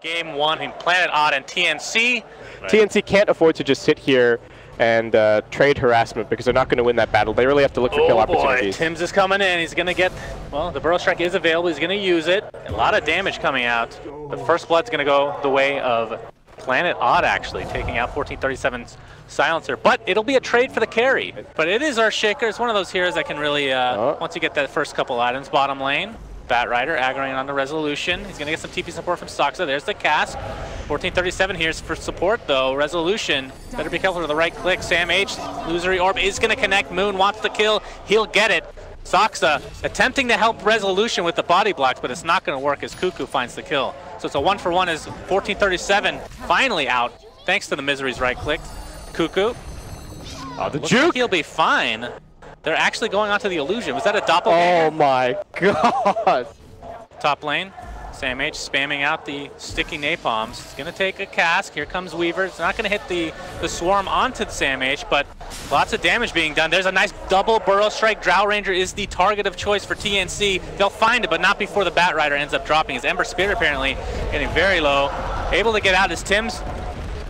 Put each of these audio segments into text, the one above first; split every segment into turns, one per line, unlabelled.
Game 1 in Planet Odd and TNC.
Right. TNC can't afford to just sit here and trade harassment because they're not going to win that battle. They really have to look for kill opportunities.
Tim's is coming in. He's going to get, well, the Burrow Strike is available. He's going to use it. A lot of damage coming out. The first blood's going to go the way of Planet Odd, actually, taking out 1437's Silencer. But it'll be a trade for the carry. But it is Earthshaker. It's one of those heroes that can really, once you get that first couple items, bottom lane. Bat Rider aggroing on the Resolution. He's going to get some TP support from Soxa. There's the cast. 1437 here's for support, though. Resolution, better be careful with the right click. Sam H, Illusory Orb is going to connect. Moon wants the kill. He'll get it. Soxa attempting to help Resolution with the body blocks, but it's not going to work as Cuckoo finds the kill. So it's a 1-for-1 as 1437 finally out, thanks to the Misery's right click. Cuckoo.
Oh, the juke!
Like he'll be fine. They're actually going onto the illusion. Was that a doppelganger?
Oh my god!
Top lane, Sam H spamming out the sticky napalms. It's going to take a cask. Here comes Weaver. It's not going to hit the swarm onto the Sam H, but lots of damage being done. There's a nice double Burrow Strike. Drow Ranger is the target of choice for TNC. They'll find it, but not before the Bat Rider ends up dropping. His Ember Spirit apparently getting very low. Able to get out as Tim's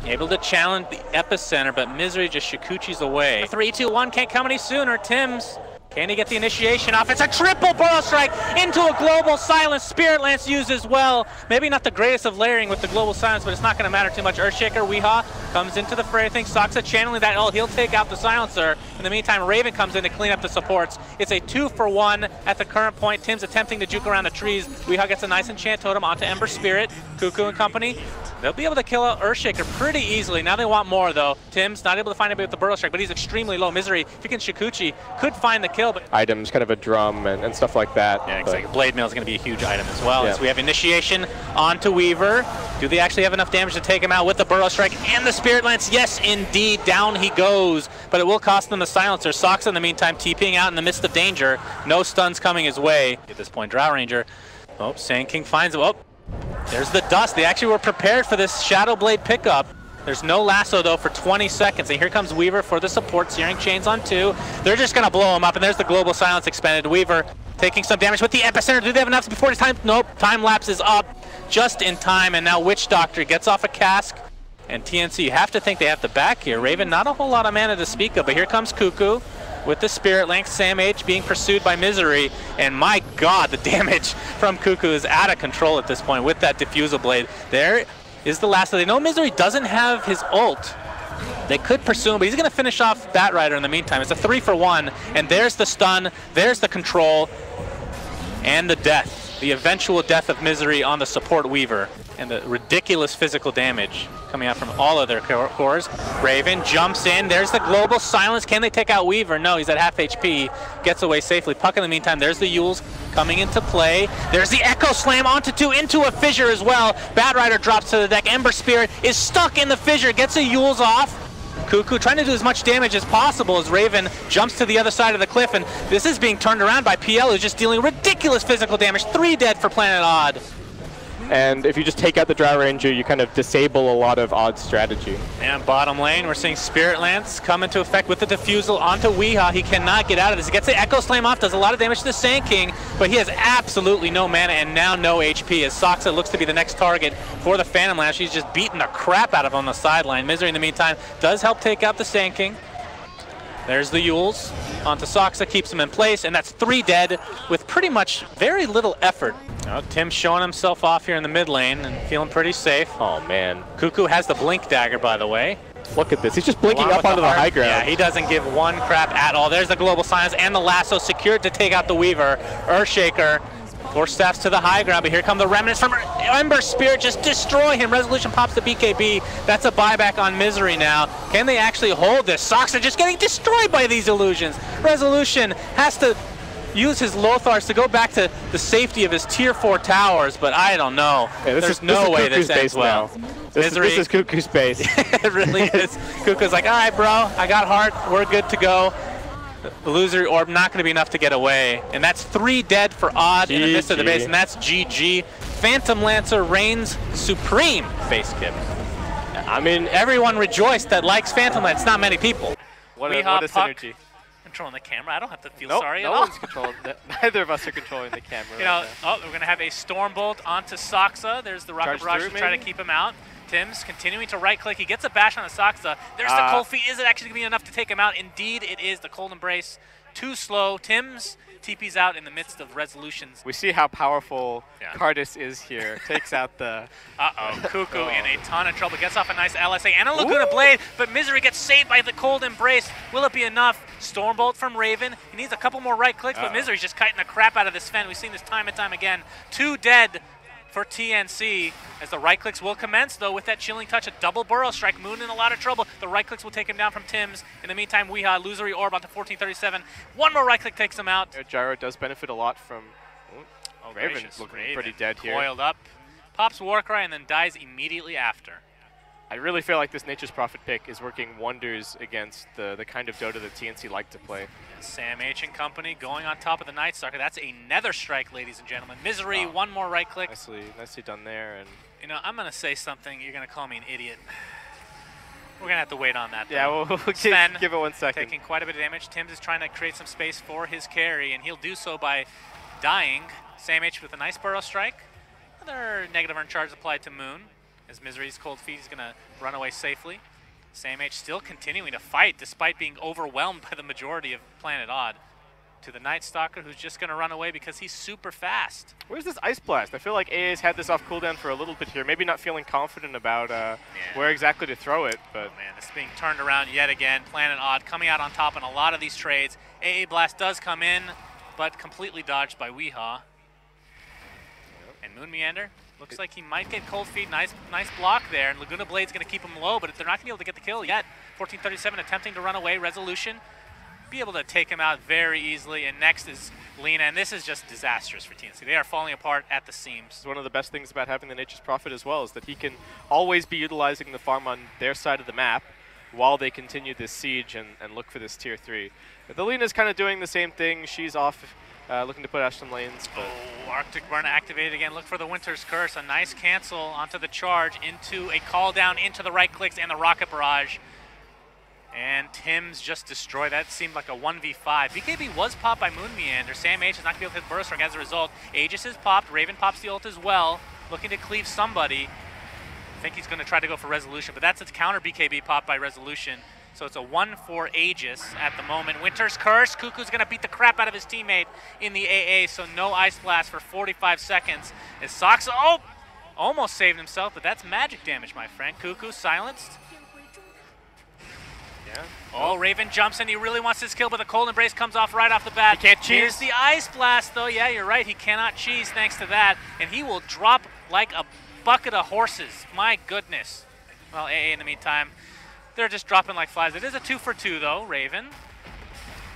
able to challenge the epicenter, but Misery just Shikuchi's away. 3-2-1 can't come any sooner. Tim's, can he get the initiation off? It's a triple Burrow Strike into a Global Silence. Spirit Lance used as well. Maybe not the greatest of layering with the Global Silence, but it's not going to matter too much. Earthshaker, Weehaw comes into the fray. I think Soxa channeling that. Oh, he'll take out the Silencer. In the meantime, Raven comes in to clean up the supports. It's a 2-for-1 at the current point. Tim's attempting to juke around the trees. Weehaw gets a nice enchant totem onto Ember Spirit. Cuckoo and company. They'll be able to kill out Earthshaker pretty easily. Now they want more, though. Tim's not able to find anybody with the Burrow Strike, but he's extremely low. Misery, if he can Shikuchi, could find the kill. But
items, kind of a drum and stuff like that.
Yeah, exactly. Blade Mail is going to be a huge item as well. Yeah. So we have initiation onto Weaver. Do they actually have enough damage to take him out with the Burrow Strike and the Spirit Lance? Yes, indeed. Down he goes. But it will cost them the Silencer. Soxa, in the meantime, TPing out in the midst of danger. No stuns coming his way. At this point, Drow Ranger. Oh, Sand King finds him. Oh, there's the dust. They actually were prepared for this Shadow Blade pickup. There's no lasso, though, for 20 seconds. And here comes Weaver for the support. Searing Chains on 2. They're just going to blow him up. And there's the Global Silence expended. Weaver taking some damage with the epicenter. Do they have enough before his time? Nope. Time lapse is up just in time. And now Witch Doctor gets off a cask. And TNC, you have to think they have the back here. Raven, not a whole lot of mana to speak of. But here comes Cuckoo with the Spirit Link. Sam H being pursued by Misery. And my god, the damage from Cuckoo is out of control at this point with that Diffusal Blade. There is the last. They know Misery doesn't have his ult. They could pursue him, but he's going to finish off Bat Rider in the meantime. It's a 3-for-1, and there's the stun, there's the control, and the death. The eventual death of Misery on the support Weaver, and the ridiculous physical damage coming out from all of their cores. Raven jumps in. There's the Global Silence. Can they take out Weaver? No, he's at half HP. Gets away safely. Puck in the meantime. There's the Yules coming into play. There's the Echo Slam onto 2 into a fissure as well. Bat Rider drops to the deck. Ember Spirit is stuck in the fissure. Gets a Yules off. Cuckoo trying to do as much damage as possible as Raven jumps to the other side of the cliff. And this is being turned around by PL, who's just dealing ridiculous physical damage. 3 dead for Planet Odd.
And if you just take out the Drow Ranger, you kind of disable a lot of Odd strategy.
And bottom lane, we're seeing Spirit Lance come into effect with the Diffusal onto Weehaw. He cannot get out of this. He gets the Echo Slam off, does a lot of damage to the Sand King, but he has absolutely no mana and now no HP as Soxa looks to be the next target for the Phantom Lash. He's just beating the crap out of him on the sideline. Misery, in the meantime, does help take out the Sand King. There's the Yules onto Soxa, keeps him in place, and that's 3 dead with pretty much very little effort. Tim showing himself off here in the mid lane and feeling pretty safe.
Oh man.
Cuckoo has the Blink Dagger, by the way.
Look at this, he's just blinking up onto the high ground.
Yeah, he doesn't give one crap at all. There's the Global Silence and the lasso secured to take out the Weaver. Earthshaker force staffs to the high ground, but here come the remnants from Ember Spirit, just destroy him. Resolution pops the BKB. That's a buyback on Misery now. Can they actually hold this? Soxa just getting destroyed by these illusions. Resolution has to use his Lothars to go back to the safety of his tier 4 towers, but I don't know. Yeah, there's no way this ends well.
This is Cuckoo's base.
It really is. Cuckoo's like, all right, bro, I got heart, we're good to go. The Illusory Orb not going to be enough to get away. And that's 3 dead for Odd in the midst of the base, and that's GG. Phantom Lancer reigns supreme, Basskip. I mean, everyone rejoiced that likes Phantom Lance, not many people.
What a synergy.
controlling the camera. I don't have to feel
nope,
sorry
no
at all.
one's controlling neither of us are controlling the camera.
You know, we're going to have a Stormbolt onto Soxa. There's the Rocket Barrage to try to keep him out. Tim's continuing to right-click. He gets a bash on the Soxa. There's the Cold Feet. Is it actually going to be enough to take him out? Indeed, it is. The Cold Embrace. Too slow. Tim's TP's out in the midst of resolutions.
We see how powerful Cardis is here. Takes out the...
Cuckoo in a ton of trouble. Gets off a nice LSA and a Laguna Blade, but Misery gets saved by the Cold Embrace. Will it be enough? Stormbolt from Raven. He needs a couple more right clicks, but Misery's just kiting the crap out of this Sven. We've seen this time and time again. 2 dead for TNC, as the right clicks will commence, though, with that chilling touch, a double burrow strike. Moon in a lot of trouble. The right clicks will take him down from Tim's. In the meantime, Weeha, illusory orb onto 1437. One more right click takes him out.
Gyro does benefit a lot from Raven's looking pretty dead here.
Coiled up, pops Warcry, and then dies immediately after.
I really feel like this Nature's Prophet pick is working wonders against the kind of Dota that TNC like to play.
Sam H and company going on top of the Night Stalker. That's a Nether Strike, ladies and gentlemen. Misery, one more right click.
Nicely done there. And
you know, I'm going to say something. You're going to call me an idiot. We're going to have to wait on that.
Yeah, we'll
Sven,
give it 1 second.
Taking quite a bit of damage. Tim's is trying to create some space for his carry, and he'll do so by dying. Sam H with a nice Burrow Strike. Another negative earn charge applied to Moon. As Misery's Cold Feet is going to run away safely. Sam H still continuing to fight despite being overwhelmed by the majority of Planet Odd. To the Night Stalker, who's just going to run away because he's super fast.
Where's this Ice Blast? I feel like AA's had this off cooldown for a little bit here. Maybe not feeling confident about where exactly to throw it. But
man, this is being turned around yet again. Planet Odd coming out on top in a lot of these trades. AA Blast does come in, but completely dodged by Weeha. And Moon Meander. Looks like he might get Cold Feet. Nice block there. And Laguna Blade's going to keep him low, but they're not going to be able to get the kill yet. 1437 attempting to run away. Resolution. Be able to take him out very easily. And next is Lena. And this is just disastrous for TNC. They are falling apart at the seams.
One of the best things about having the Nature's Prophet as well is that he can always be utilizing the farm on their side of the map while they continue this siege and look for this tier 3. But the Lena's kind of doing the same thing. She's off looking to put Ashton lanes. But
Arctic Burn activated again. Look for the Winter's Curse. A nice cancel onto the charge, into a call down, into the right clicks and the Rocket Barrage. And Tim's just destroyed. That seemed like a 1v5. BKB was popped by Moon Meander. Sam H is not going to be able to hit Burst Strike as a result. Aegis is popped. Raven pops the ult as well, looking to cleave somebody. I think he's going to try to go for Resolution, but that's a counter BKB pop by Resolution. So it's a 1 for Aegis at the moment. Winter's Curse. Cuckoo's going to beat the crap out of his teammate in the AA, so no Ice Blast for 45 seconds. As Soxa, almost saved himself, but that's magic damage, my friend. Cuckoo silenced. Yeah. Raven jumps in. He really wants this kill, but the Cold Embrace comes off right off the bat.
He can't cheese.
Here's the Ice Blast, though. Yeah, you're right. He cannot cheese thanks to that, and he will drop like a bucket of horses. My goodness. Well, AA in the meantime, they're just dropping like flies. It is a 2 for 2, though, Raven.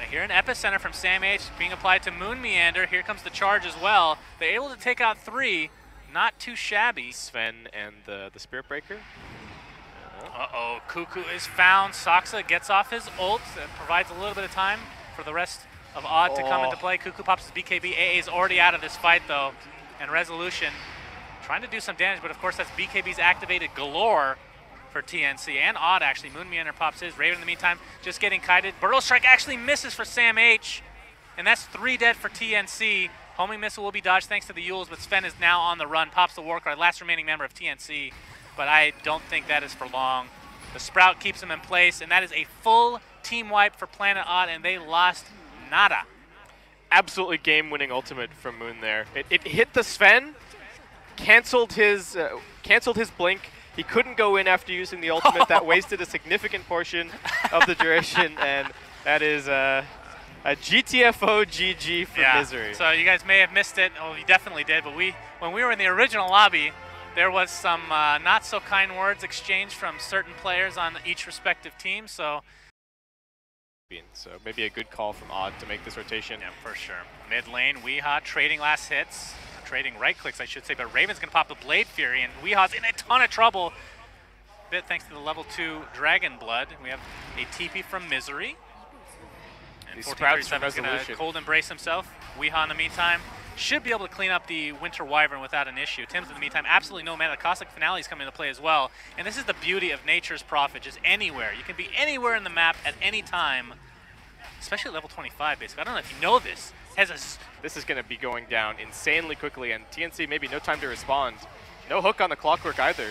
I hear an Epicenter from Sam H being applied to Moon Meander. Here comes the charge as well. They're able to take out 3. Not too shabby.
Sven and the Spirit Breaker.
Cuckoo is found. Soxa gets off his ult. That provides a little bit of time for the rest of Odd to come into play. Cuckoo pops his BKB. AA is already out of this fight, though. And Resolution trying to do some damage, but of course that's BKB's activated galore for TNC. And Odd, actually. Moon Meander pops his. Raven, in the meantime, just getting kited. Burrow Strike actually misses for Sam H. And that's 3 dead for TNC. Homing missile will be dodged thanks to the Yules, but Sven is now on the run. Pops the Warcry, last remaining member of TNC. But I don't think that is for long. The Sprout keeps him in place, and that is a full team wipe for Planet Odd, and they lost nada.
Absolutely game-winning ultimate from Moon there. It hit the Sven, canceled his blink. He couldn't go in after using the ultimate. That wasted a significant portion of the duration, and that is a GTFO GG for Misery.
So you guys may have missed it. Oh, you definitely did. But when we were in the original lobby, there was some not so kind words exchanged from certain players on each respective team. So
maybe a good call from Odd to make this rotation.
Yeah, for sure. Mid lane, Weeha trading last hits. Trading right clicks, I should say, but Raven's going to pop the Blade Fury, and Weeha's in a ton of trouble. Bit thanks to the level 2 Dragon Blood. We have a TP from Misery. And 1437 is going to Cold Embrace himself. Weeha, in the meantime, should be able to clean up the Winter Wyvern without an issue. Tim's, in the meantime, absolutely no mana. Cosmic Finale is coming into play as well. And this is the beauty of Nature's Prophet, just anywhere. You can be anywhere in the map at any time. especially level 25 basically. I don't know if you know this.
This is going to be going down insanely quickly, and TNC maybe no time to respond. No hook on the Clockwork either.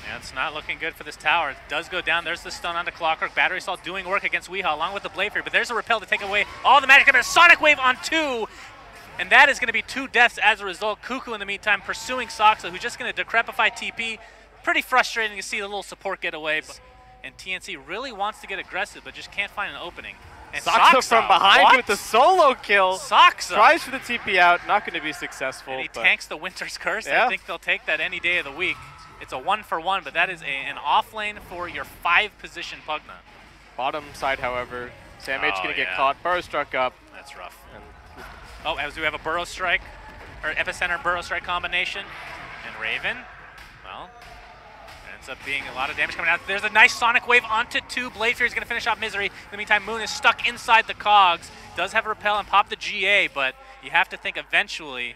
Yeah, it's not looking good for this tower. It does go down. There's the stun onto Clockwork. Battery Assault doing work against Weehaw along with the Blade Fury, but there's a repel to take away all the magic. But a Sonic Wave on 2, and that is going to be 2 deaths as a result. Cuckoo in the meantime pursuing Soxa, who's just going to decrepify TP. Pretty frustrating to see the little support get away, and TNC really wants to get aggressive, but just can't find an opening. And
Soxa from behind with the solo kill.
Soxa
tries for the TP out, not going to be successful.
And he tanks the Winter's Curse.
Yeah.
I think they'll take that any day of the week. It's a 1-for-1, but that is an off lane for your 5-position Pugna.
Bottom side, however, Sam H going to get caught. Burrow struck up.
That's rough. And as we have a Burrow Strike, or Epicenter Burrow Strike combination, and Raven, well, ends up being a lot of damage coming out. There's a nice Sonic Wave onto 2. Blade Fury is going to finish off Misery. In the meantime, Moon is stuck inside the cogs. Does have a repel and pop the GA, but you have to think eventually.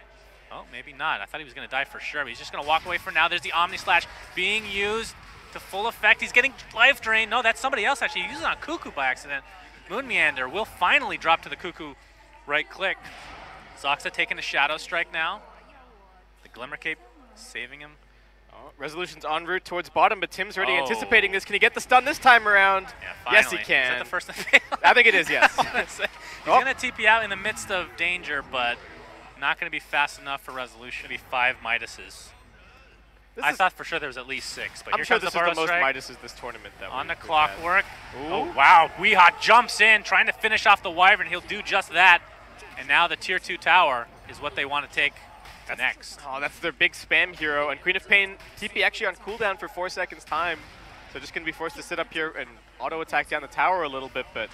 Oh, maybe not. I thought he was going to die for sure, but he's just going to walk away for now. There's the Omni Slash being used to full effect. He's getting life drain. No, that's somebody else actually. He used it on Cuckoo by accident. Moon Meander will finally drop to the Cuckoo right click. Soxa taking a Shadow Strike now. The Glimmer Cape saving him.
Oh, Resolution's en route towards bottom, but Tim's already anticipating this. Can he get the stun this time around?
Yeah, finally.
Yes, he can.
Is that the first to fail?
I think it is, yes.
He's going to TP out in the midst of danger, but not going to be fast enough for Resolution. It'll be 5 Midases. I thought for sure there was at least 6, but
I'm
here
sure
comes
this
the
is the most
Strike.
Midases this tournament. That
on the
we've
Clockwork.
had.
Oh, wow. Weehaw jumps in, trying to finish off the Wyvern. He'll do just that. And now the Tier 2 tower is what they want to take next.
Oh, that's their big spam hero. And Queen of Pain, TP actually on cooldown for 4 seconds time. So just going to be forced to sit up here and auto-attack down the tower a little bit, but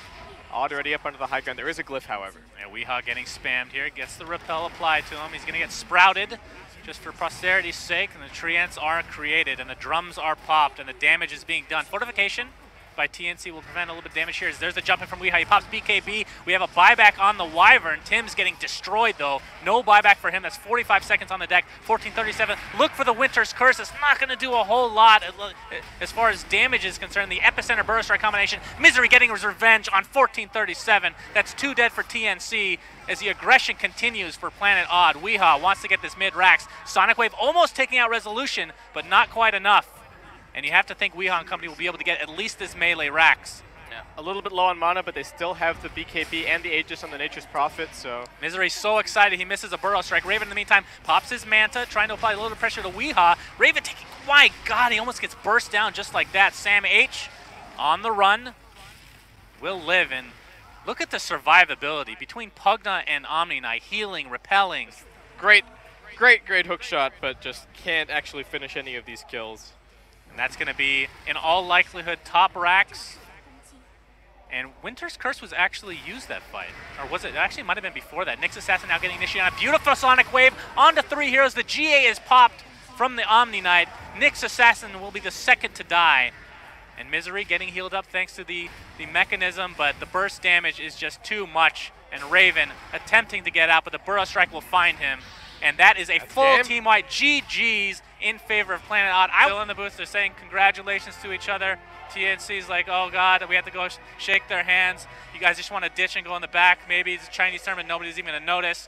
Odd already up under the high ground. There is a glyph, however.
And Weehaw getting spammed here. Gets the repel applied to him. He's going to get sprouted just for posterity's sake. And the treants are created, and the drums are popped, and the damage is being done. Fortification by TNC will prevent a little bit of damage here. There's the jump in from Weehaw. He pops BKB. We have a buyback on the Wyvern. Tim's getting destroyed, though. No buyback for him. That's 45 seconds on the deck. 14:37. Look for the Winter's Curse. It's not going to do a whole lot as far as damage is concerned. The Epicenter Burrow Strike combination. Misery getting his revenge on 14:37. That's 2 dead for TNC as the aggression continues for Planet Odd. Weehaw wants to get this mid-racks. Sonic Wave almost taking out Resolution, but not quite enough. And you have to think Weehaw and company will be able to get at least this melee racks.
Yeah. A little bit low on mana, but they still have the BKB and the Aegis on the Nature's Prophet, so...
Misery's so excited he misses a Burrow Strike. Raven, in the meantime, pops his Manta, trying to apply a little bit of pressure to Weehaw. Raven taking... My God, he almost gets burst down just like that. Sam H on the run will live, and look at the survivability between Pugna and Omni Knight. Healing, repelling.
Great hook shot, but just can't actually finish any of these kills.
And that's going to be, in all likelihood, top racks. And Winter's Curse was actually used that fight. Or was it? It actually might have been before that. Nyx Assassin now getting initiated on a beautiful Sonic Wave onto 3 heroes. The GA is popped from the Omni Knight. Nyx Assassin will be the second to die. And Misery getting healed up thanks to the mechanism, but the burst damage is just too much. And Raven attempting to get out, but the Burrow Strike will find him. And that is a full team-wide GG's in favor of Planet Odd. Still in the booth, they're saying congratulations to each other. TNC's like, oh God, we have to go shake their hands. You guys just want to ditch and go in the back. Maybe it's a Chinese tournament, nobody's even going to notice.